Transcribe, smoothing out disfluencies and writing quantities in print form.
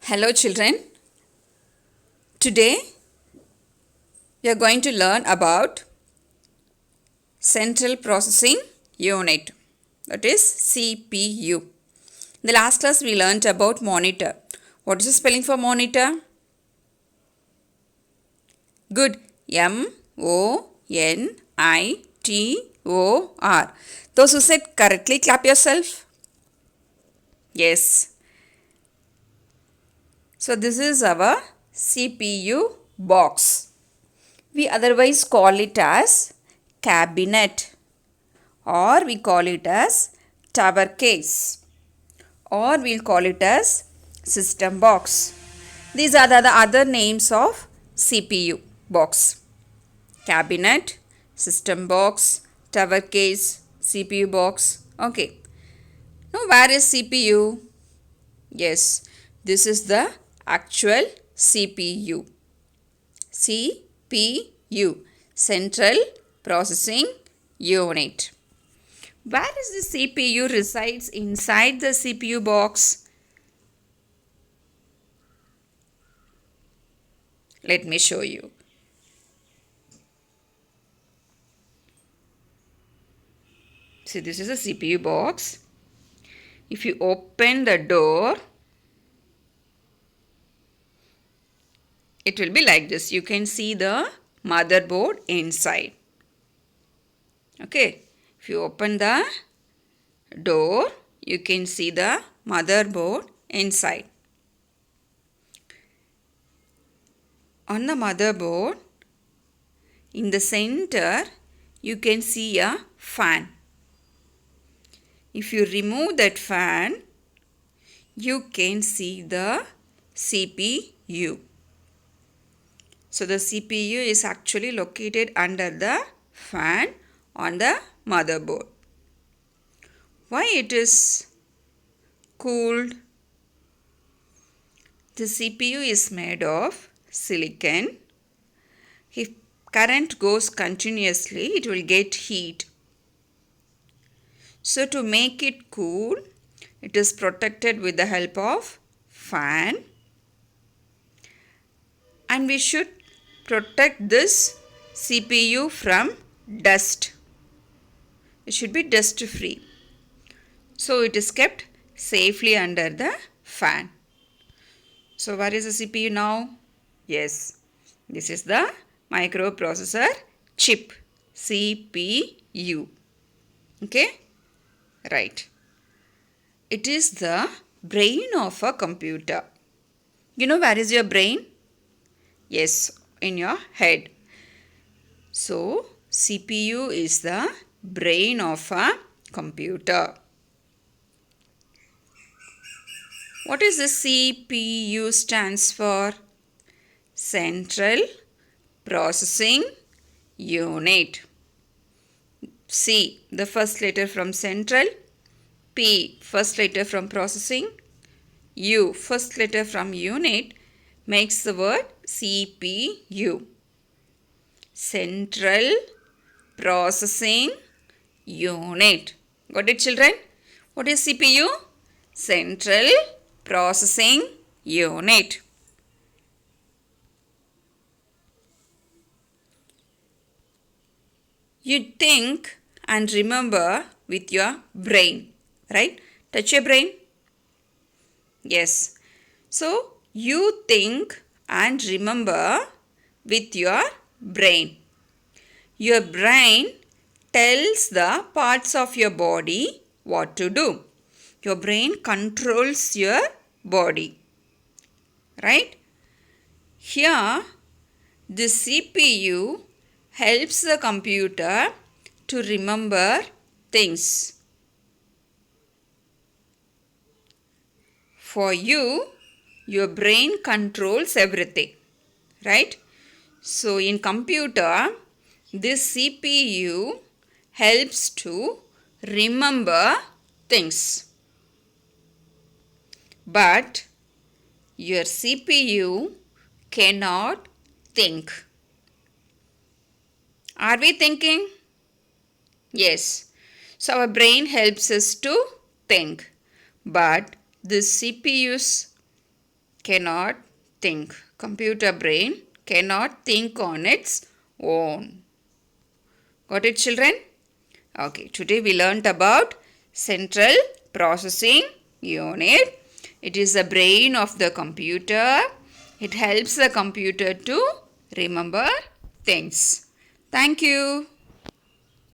Hello children. Today we are going to learn about Central Processing Unit, that is CPU. In the last class we learned about monitor. What is the spelling for monitor? Good. M-O-N-I-T-O-R. Those who said correctly, clap yourself. Yes. So this is our CPU box. We otherwise call it as cabinet, or we call it as tower case, or we'll call it as system box. These are the other names of CPU box: cabinet, system box, tower case, CPU box. Okay. Now where is CPU? Yes, this is the actual CPU. CPU, Central Processing Unit. Where is the CPU resides inside the CPU box? Let me show you. See, this is a CPU box. If you open the door, it will be like this. You can see the motherboard inside. Okay. If you open the door, you can see the motherboard inside. On the motherboard, in the center, you can see a fan. If you remove that fan, you can see the CPU. So the CPU is actually located under the fan on the motherboard. Why it is cooled? The CPU is made of silicon. If current goes continuously, it will get heat. So to make it cool, it is protected with the help of fan. And we should protect this CPU from dust. It should be dust free. So it is kept safely under the fan. So where is the CPU now? Yes, this is the microprocessor chip, CPU. Okay, right. It is the brain of a computer. You know where is your brain? Yes, in your head. So CPU is the brain of a computer. What is the CPU stands for? Central Processing Unit. C, the first letter from central. P, first letter from processing. U, first letter from unit, makes the word CPU. Central Processing Unit. Got it, children? What is CPU? Central Processing Unit. You think and remember with your brain, right? Touch your brain. Yes. So, you think and remember with your brain. Your brain tells the parts of your body what to do. Your brain controls your body, right? Here, the CPU helps the computer to remember things. For you, your brain controls everything, right? So in computer, this CPU helps to remember things. But your CPU cannot think. Are we thinking? Yes. So our brain helps us to think. But the CPUs cannot think. Computer brain cannot think on its own. Got it, children? Okay, today we learnt about central processing unit. It is the brain of the computer. It helps the computer to remember things. Thank you.